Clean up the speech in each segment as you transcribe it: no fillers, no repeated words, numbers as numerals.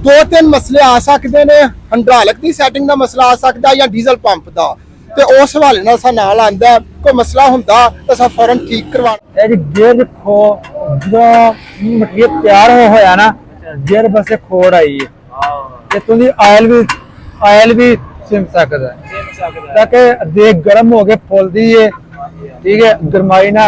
दो तीन मसले आ सकते हैं। हाइड्रोलिक की सैटिंग का मसला आ सकता है या डीजल पंप का, तो उस हवाले नाल सा नाल आंदा है। कोई मसला हुंदा तो असां फौरन ठीक करवाना। गेयर खो जो मटीरियल तैयार होया ना, गेयर बस खोड़ आई है ते तुंदी आयल भी सिम सकदा है ताकि देख गर्म हो के फुलदी है। ठीक है, गरमाई ना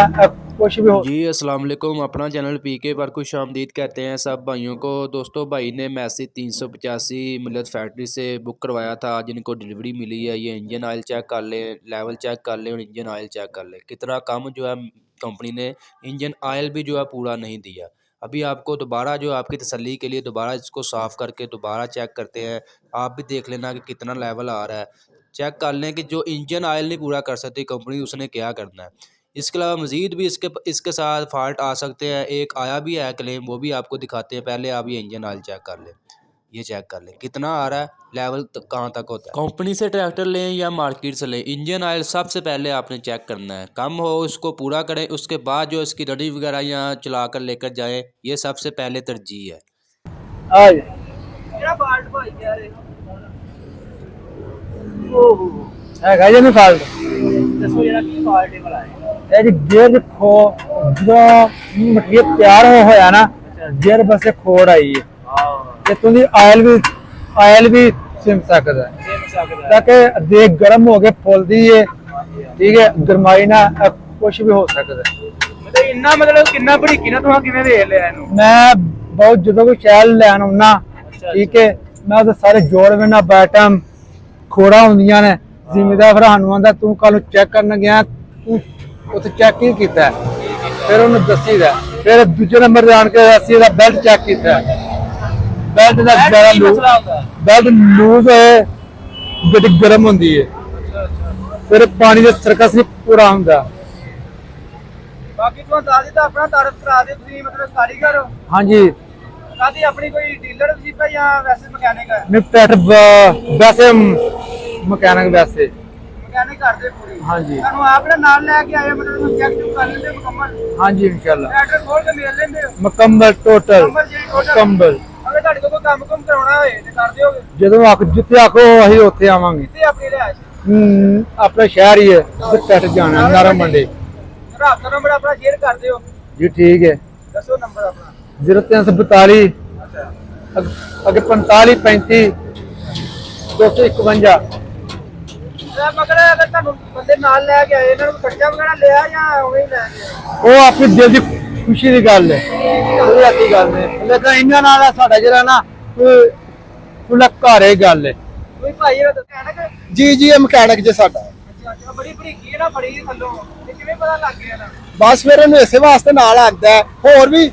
कुछ भी हो। जी अस्सलाम वालेकुम, अपना चैनल पीके पर खुश आमदीद कहते हैं सब भाइयों को। दोस्तों, भाई ने मैसी 385 मिलत फैक्ट्री से बुक करवाया था, आज इनको डिलीवरी मिली है। ये इंजन ऑयल चेक कर लें, लेवल चेक कर लें और इंजन ऑयल चेक कर लें। कितना कम जो है कंपनी ने इंजन ऑयल भी जो है पूरा नहीं दिया। अभी आपको दोबारा जो आपकी तसल्ली के लिए दोबारा इसको साफ़ करके दोबारा चेक करते हैं। आप भी देख लेना कि कितना लेवल आ रहा है, चेक कर लें कि जो इंजन ऑयल नहीं पूरा कर सकती कंपनी, उसने क्या करना है। इसके अलावा मज़ीद भी इसके साथ फ़ाल्ट आ सकते हैं। एक आया भी है क्लेम, वो भी आपको दिखाते हैं। पहले आप ये इंजन ऑयल चेक कर लें, ये चेक कर लें कितना आ रहा है, लेवल कहाँ तक होता है। कंपनी से ट्रैक्टर लें या मार्केट से लें, इंजन ऑयल सबसे पहले आपने चेक करना है। कम हो उसको पूरा करें, उसके बाद जो इसकी रडी वगैरह यहाँ चला कर लेकर जाएँ, ये सबसे पहले तरजीह है। गेयर खो जो मटीरियल तैयार होया ना, गेयर बस खोड़ आई है ते तुंदी आयल भी सिम सकदा है ताकि देख गर्म हो के फुलदी है। ठीक है, गरमाई ना कुछ भी हो सकदा है। इन्ना मतलब कितना बड़ीकी ना तुहां किवें देख लिया इहनूं? मैं बहुत जो कोई शैल लैन आउना, ठीक है, मैं उसे सारे जोड़ में बैटम खोड़ा होंदियां ने। जिमीदार फिर सानू आंदा तू कल चेक करन गया, तू उत्थे चेक नहीं कीता, फिर उन्हें दसी दा। फिर दूजे नंबर ते आन के असीं इहदा बेल्ट चेक कीता, बेल्ट दा ज्यादा बेल्ट लूज है, गड्डी गर्म होंदी है, फिर पानी का सर्कस नहीं पूरा होंदा। बाकी तुहां दस दित्ता अपना तारफ करा दे, तुसीं मतलब कारीगर हो? हाँ जी, कादी अपनी कोई डीलर वजीफा या वैसे मैकेनिक है? नहीं ट्रैक्टर वैसे मकैनिक वैसे मैकेनिक करदे पूरी? हाँ जी, तुहानू आपने नाल लेके आए मतलब चेक चुक कर लेंदे मुकम्मल? हाँ जी इंशाल्लाह ट्रैक्टर खोल के मिल लेंदे हो मुकम्मल टोटल मुकम्मल जी टोटल? मुकम्मल। अगर ਤੁਹਾਡੇ ਕੋਲ ਕੋਈ ਕੰਮ ਕੁਮ ਕਰਾਉਣਾ ਹੋਏ ਤੇ ਕਰ ਦਿਓਗੇ? ਜਦੋਂ ਆਖ ਜਿੱਥੇ ਆਖੋ ਅਸੀਂ ਉੱਥੇ ਆਵਾਂਗੇ। ਕਿੱਥੇ ਆਪਣੀ ਰਿਹਾਇਸ਼? ਆਪਣਾ ਸ਼ਹਿਰ ਹੀ ਹੈ, ਟੱਟ ਜਾਣਾ ਨਾਰਾ ਮੰਡੀ। ਰਾਬਤਾ ਨੰਬਰ ਆਪਣਾ ਸ਼ੇਅਰ ਕਰ ਦਿਓ ਜੀ ਠੀਕ ਹੈ। ਦੱਸੋ ਨੰਬਰ ਆਪਣਾ। 0342 ਅੱਗੇ 45 35 251। ਤੇ ਮਗਰ ਅਗਰ ਤੁਹਾਨੂੰ ਬੰਦੇ ਨਾਲ ਲੈ ਕੇ ਆਏ, ਇਹਨਾਂ ਨੂੰ ਖਰਚਾ ਵਗੈਰਾ ਲਿਆ ਜਾਂ ਉਵੇਂ ਹੀ ਲੈ ਗਏ? ਉਹ ਆਪਣੀ ਦਿਲ ਦੀ ਖੁਸ਼ੀ ਦੀ ਗੱਲ ਹੈ, ਕੋਈ ਐਸੀ ਗੱਲ ਨਹੀਂ। ਲੇਕਿਨ ਇਹਨਾਂ ਨਾਲ ਸਾਡਾ ਜਿਹੜਾ ਨਾ ਖੁੱਲਾ ਘਰ ਹੀ ਗੱਲ ਹੈ। ਕੋਈ ਭਾਈ ਇਹਦਾ ਦੱਸਿਆ ਨਾ ਕਿ जी जी ये मकैनिक जे साडा ਅੱਛਾ ਬੜੀ ਬਰੀਕੀ ਨਾ ਫੜੀ ਥੱਲੋਂ, ਤੇ ਕਿਵੇਂ ਪਤਾ ਲੱਗ ਗਿਆ ਨਾ? बस फिर इन्हूं इसे वास्ते नाल आंदा है। होर भी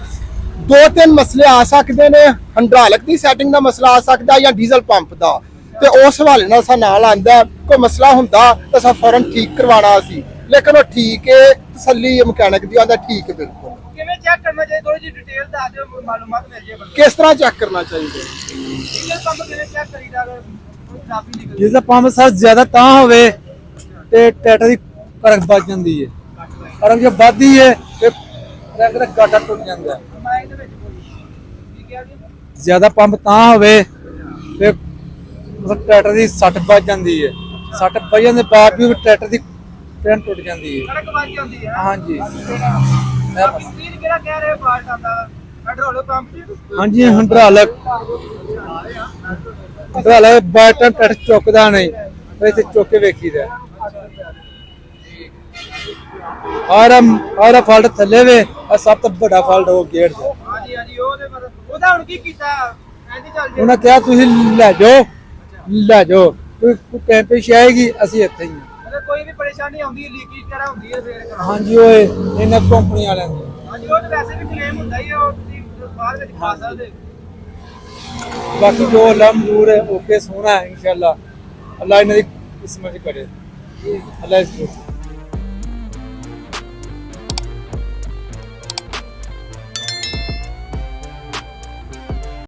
दो तीन मसले आ सकते हैं। हाइड्रोलिक की सैटिंग का मसला आ सकता है या डीजल पंप का, तो उस हवाले नाल सा नाल आंदा है। कोई मसला हुंदा तो असां फौरन ठीक करवाना सी, लेकिन वो ठीक है, तसल्ली मकैनिक दी आंदा ठीक है बिल्कुल। ਕਿਵੇਂ ਚੈੱਕ ਕਰਨਾ ਚਾਹੀਦਾ? ਥੋੜੀ ਜਿਹੀ ਡਿਟੇਲ ਦੱਸ ਦਿਓ, ਮਾਲੂਮਾਤ ਮਿਲ ਜੇ ਬੰਦੇ। किस तरह चेक करना चाहिए? ਡੀਜ਼ਲ ਪੰਪ ਕਿਵੇਂ ਚੈੱਕ ਕਰੀਦਾ ਅਗਰ ਕੋਈ ਖਰਾਬੀ ਨਿਕਲੇ? ਜਿਸ ਦਾ ਪੰਪ ਸਾਈਜ਼ ਜ਼ਿਆਦਾ ਤਾਂ ਹੋਵੇ ਤੇ ਟਰੈਕਟਰ ਦੀ ਕਰਕ ਵੱਜ ਜਾਂਦੀ ਹੈ। ਕਰਕ ਜੇ ਵੱਧਦੀ ਹੈ ਤੇ ਟਰੈਕਟਰ ਦਾ ਗਾਟਾ ਟੁੱਟ ਜਾਂਦਾ ਹੈ। ਮੈਂ ਇਹਦੇ ਵਿੱਚ ਕੋਈ ਕੀ ਕਿਹਾ ਜੀ? ਜ਼ਿਆਦਾ ਪੰਪ ਤਾਂ ਹੋਵੇ ਤੇ ਮਤਲਬ ਟਰੈਕਟਰ ਦੀ ਸੱਟ ਵੱਜ ਜਾਂਦੀ ਹੈ। ਸੱਟ ਵੱਜਣ ਦੇ ਬਾਵਜੂਦ ਟਰੈਕਟਰ ਦੀ ਟ੍ਰੇਨ ਟੁੱਟ ਜਾਂਦੀ ਹੈ। ਕਣਕ ਵੱਜ ਜਾਂਦੀ ਹੈ। ਹਾਂਜੀ ਬਾਕੀ ਸਪੀਡ ਕਿਹੜਾ ਕਹਿ ਰਹੇ ਫਾਲਟ ਆਂਦਾ? ਪੈਟਰੋਲ ਪੰਪ ਦੀ? ਹਾਂਜੀ ਹਾਈਡ੍ਰੋਲਿਕ ਬਟਨ ਟੱਟ ਚੁੱਕਦਾ ਨਹੀਂ, ਇੱਥੇ ਚੁੱਕ ਕੇ ਵੇਖੀਦਾ। ਔਰ ਫਾਲਟ ਥੱਲੇ ਵੇ, ਆ ਸਭ ਤੋਂ ਵੱਡਾ ਫਾਲਟ ਹੋ ਗੇਟ ਦਾ। ਹਾਂਜੀ ਹਾਂਜੀ, ਉਹਦੇ ਮਤਲਬ ਉਹਦਾ ਹੁਣ ਕੀ ਕੀਤਾ? ਐਂਦੀ ਚੱਲ ਜੇ ਉਹਨਾਂ ਕਿਹਾ ਤੁਸੀਂ ਲੈ ਜਾਓ ਕੋਈ ਕੈਂਪੇਸ਼ ਆਏਗੀ, ਅਸੀਂ ਇੱਥੇ ਹੀ ਹਾਂ। ਅਗਰ ਕੋਈ ਵੀ ਪਰੇਸ਼ਾਨੀ ਆਉਂਦੀ ਹੈ, ਲੀਕੇਜ ਵਗੈਰਾ ਹੁੰਦੀ ਹੈ ਫੇਰ ਕਰਾਓ। ਹਾਂਜੀ ਓਏ ਇਹਨਾਂ ਕੰਪਨੀ ਵਾਲਿਆਂ ਦੀ। ਹਾਂਜੀ, ਉਹ ਤਾਂ ਵੈਸੇ ਵੀ ਕਲੇਮ ਹੁੰਦਾ ਹੀ ਹੈ, ਉਹ ਤੁਸੀਂ ਬਾਅਦ ਵਿੱਚ ਖਾ ਸਕਦੇ। ਬਾਕੀ ਜੋ ਅੱਲਾ ਮਨਜ਼ੂਰ ਹੈ ਓਕੇ ਸੋਹਣਾ ਹੈ ਇੰਸ਼ਾਅੱਲਾ। ਅੱਲਾ ਇਹਨਾਂ ਦੀ ਕਿਸਮਤ ਕਰੇ। ਅੱਲਾ ਇਸ